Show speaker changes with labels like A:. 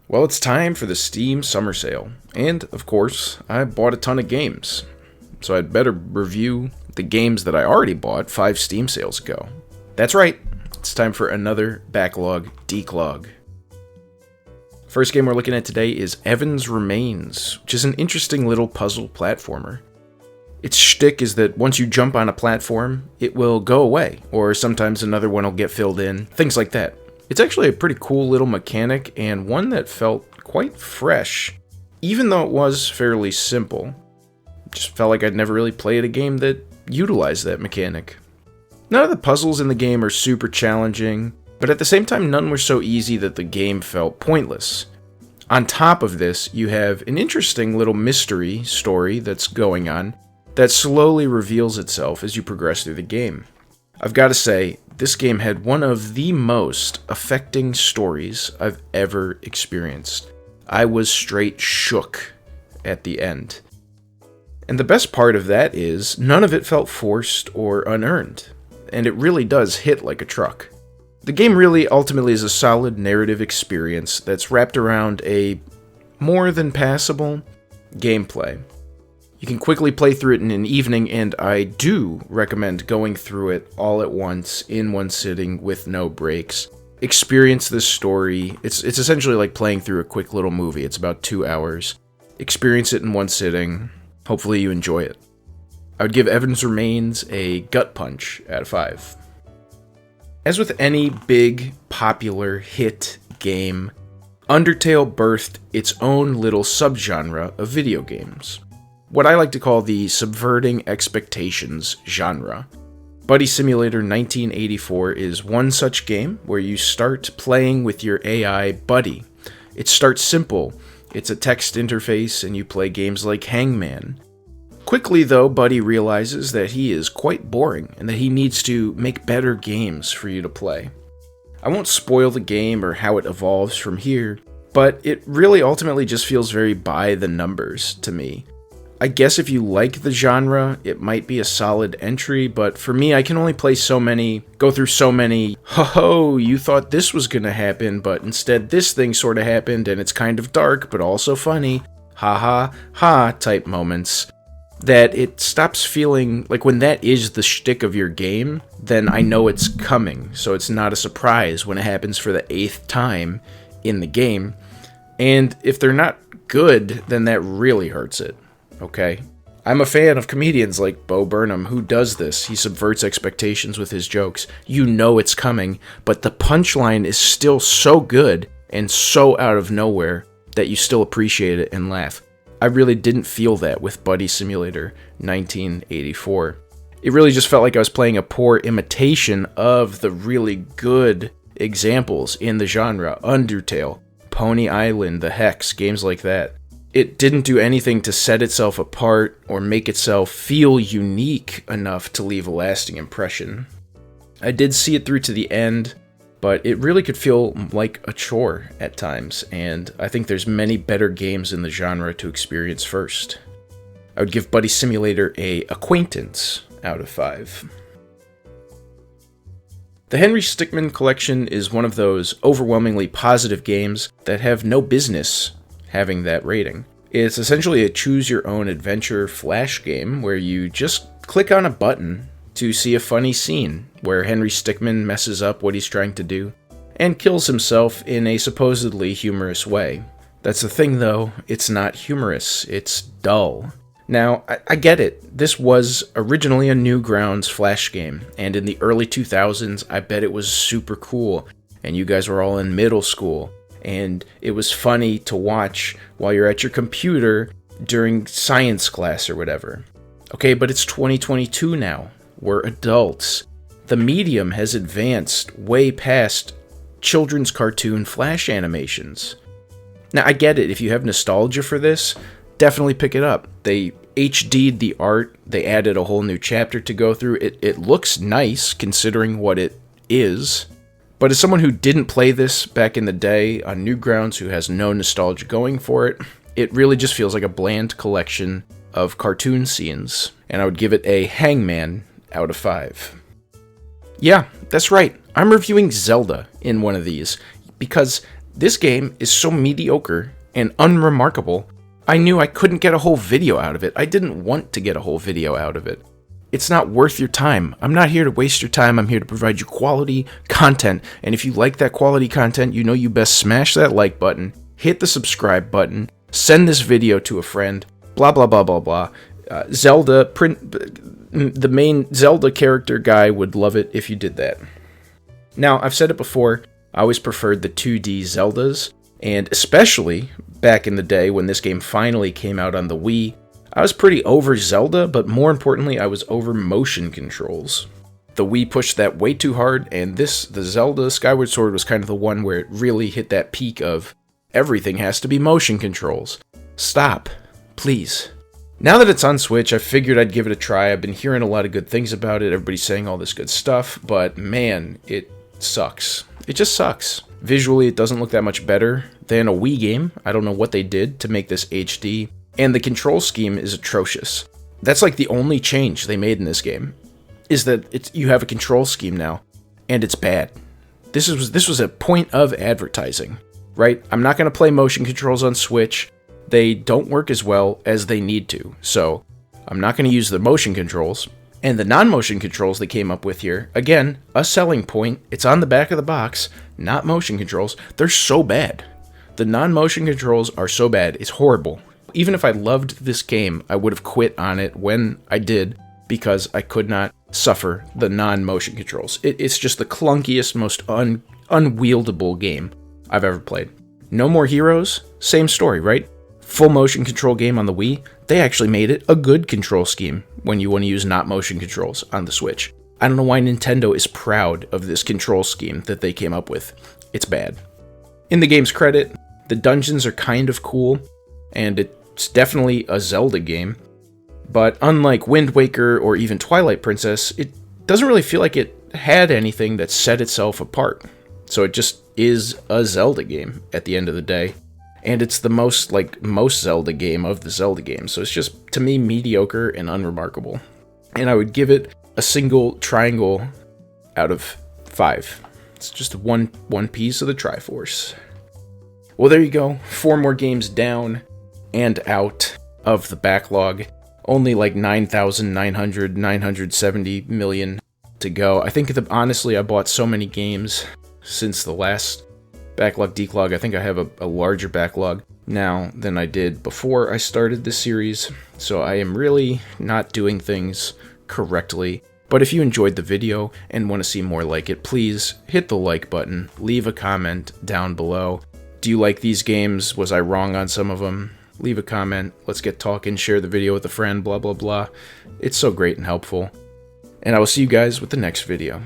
A: Well, it's time for the Steam Summer Sale, and of course, I bought a ton of games, so I'd better review the games that I already bought 5 Steam sales ago. That's right, it's time for another Backlog Declog. First game we're looking at today is Heaven's Remains, which is an interesting little puzzle platformer. Its shtick is that once you jump on a platform, it will go away, or sometimes another one will get filled in, things like that. It's actually a pretty cool little mechanic, and one that felt quite fresh, even though it was fairly simple. Just felt like I'd never really played a game that utilized that mechanic. None of the puzzles in the game are super challenging, but at the same time none were so easy that the game felt pointless. On top of this, you have an interesting little mystery story that's going on that slowly reveals itself as you progress through the game. I've got to say, this game had one of the most affecting stories I've ever experienced. I was straight shook at the end. And the best part of that is, none of it felt forced or unearned, and it really does hit like a truck. The game really ultimately is a solid narrative experience that's wrapped around a more than passable gameplay. You can quickly play through it in an evening, and I do recommend going through it all at once, in one sitting, with no breaks. Experience this story. It's essentially like playing through a quick little movie. It's about 2 hours. Experience it in one sitting. Hopefully you enjoy it. I would give Heaven's Remains a gut punch out of 5. As with any big, popular hit game, Undertale birthed its own little subgenre of video games. What I like to call the subverting expectations genre. Buddy Simulator 1984 is one such game where you start playing with your AI buddy. It starts simple. It's a text interface and you play games like Hangman. Quickly though, Buddy realizes that he is quite boring and that he needs to make better games for you to play. I won't spoil the game or how it evolves from here, but it really ultimately just feels very by the numbers to me. I guess if you like the genre, it might be a solid entry, but for me, I can only go through so many, ho-ho, you thought this was gonna happen, but instead this thing sorta happened, and it's kind of dark, but also funny, ha-ha-ha type moments, that it stops feeling like when that is the shtick of your game, then I know it's coming, so it's not a surprise when it happens for the 8th time in the game, and if they're not good, then that really hurts it. Okay? I'm a fan of comedians like Bo Burnham who does this. He subverts expectations with his jokes. You know it's coming, but the punchline is still so good and so out of nowhere that you still appreciate it and laugh. I really didn't feel that with Buddy Simulator 1984. It really just felt like I was playing a poor imitation of the really good examples in the genre. Undertale, Pony Island, The Hex, games like that. It didn't do anything to set itself apart or make itself feel unique enough to leave a lasting impression. I did see it through to the end, but it really could feel like a chore at times, and I think there's many better games in the genre to experience first. I would give Buddy Simulator a acquaintance out of 5. The Henry Stickman Collection is one of those overwhelmingly positive games that have no business having that rating. It's essentially a choose-your-own-adventure flash game where you just click on a button to see a funny scene where Henry Stickman messes up what he's trying to do and kills himself in a supposedly humorous way. That's the thing though, it's not humorous, it's dull. Now, I get it, this was originally a Newgrounds flash game, and in the early 2000s I bet it was super cool, and you guys were all in middle school, and it was funny to watch while you're at your computer during science class or whatever. Okay, but it's 2022 now. We're adults. The medium has advanced way past children's cartoon flash animations. Now, I get it. If you have nostalgia for this, definitely pick it up. They HD'd the art. They added a whole new chapter to go through. It looks nice considering what it is. But as someone who didn't play this back in the day on Newgrounds, who has no nostalgia going for it, it really just feels like a bland collection of cartoon scenes, and I would give it a Hangman out of 5. Yeah, that's right, I'm reviewing Zelda in one of these, because This game is so mediocre and unremarkable, I knew I couldn't get a whole video out of it. I didn't want to get a whole video out of it. It's not worth your time. I'm not here to waste your time. I'm here to provide you quality content. And if you like that quality content, you know you best smash that like button, hit the subscribe button, send this video to a friend, blah, blah, blah, blah, blah. Zelda, the main Zelda character guy would love it if you did that. Now, I've said it before, I always preferred the 2D Zeldas, and especially back in the day when this game finally came out on the Wii, I was pretty over Zelda, but more importantly, I was over motion controls. The Wii pushed that way too hard, and the Zelda Skyward Sword was kind of the one where it really hit that peak of everything has to be motion controls. Stop, please. Now that it's on Switch, I figured I'd give it a try. I've been hearing a lot of good things about it. Everybody's saying all this good stuff, but man, it sucks. It just sucks. Visually, it doesn't look that much better than a Wii game. I don't know what they did to make this HD. And the control scheme is atrocious. That's like the only change they made in this game, is that you have a control scheme now, and it's bad. This was a point of advertising, right? I'm not going to play motion controls on Switch. They don't work as well as they need to, so I'm not going to use the motion controls. And the non-motion controls they came up with here, again, a selling point. It's on the back of the box, not motion controls. They're so bad. The non-motion controls are so bad, it's horrible. Even if I loved this game, I would have quit on it when I did, because I could not suffer the non-motion controls. It's just the clunkiest, most unwieldable game I've ever played. No More Heroes, same story, right? Full motion control game on the Wii. They actually made it a good control scheme when you want to use not motion controls on the Switch. I don't know why Nintendo is proud of this control scheme that they came up with. It's bad. In the game's credit, the dungeons are kind of cool, and it's definitely a Zelda game, but unlike Wind Waker or even Twilight Princess, it doesn't really feel like it had anything that set itself apart. So it just is a Zelda game at the end of the day, and it's the most Zelda game of the Zelda games, so it's just, to me, mediocre and unremarkable. And I would give it a single triangle out of 5. It's just one piece of the Triforce. Well, there you go. 4 more games down and out of the backlog. Only like 970 million to go. I think, honestly, I bought so many games since the last Backlog Declog. I think I have a larger backlog now than I did before I started this series, so I am really not doing things correctly. But if you enjoyed the video and want to see more like it, please hit the like button, leave a comment down below. Do you like these games? Was I wrong on some of them? Leave a comment, let's get talking, share the video with a friend, blah blah blah. It's so great and helpful. And I will see you guys with the next video.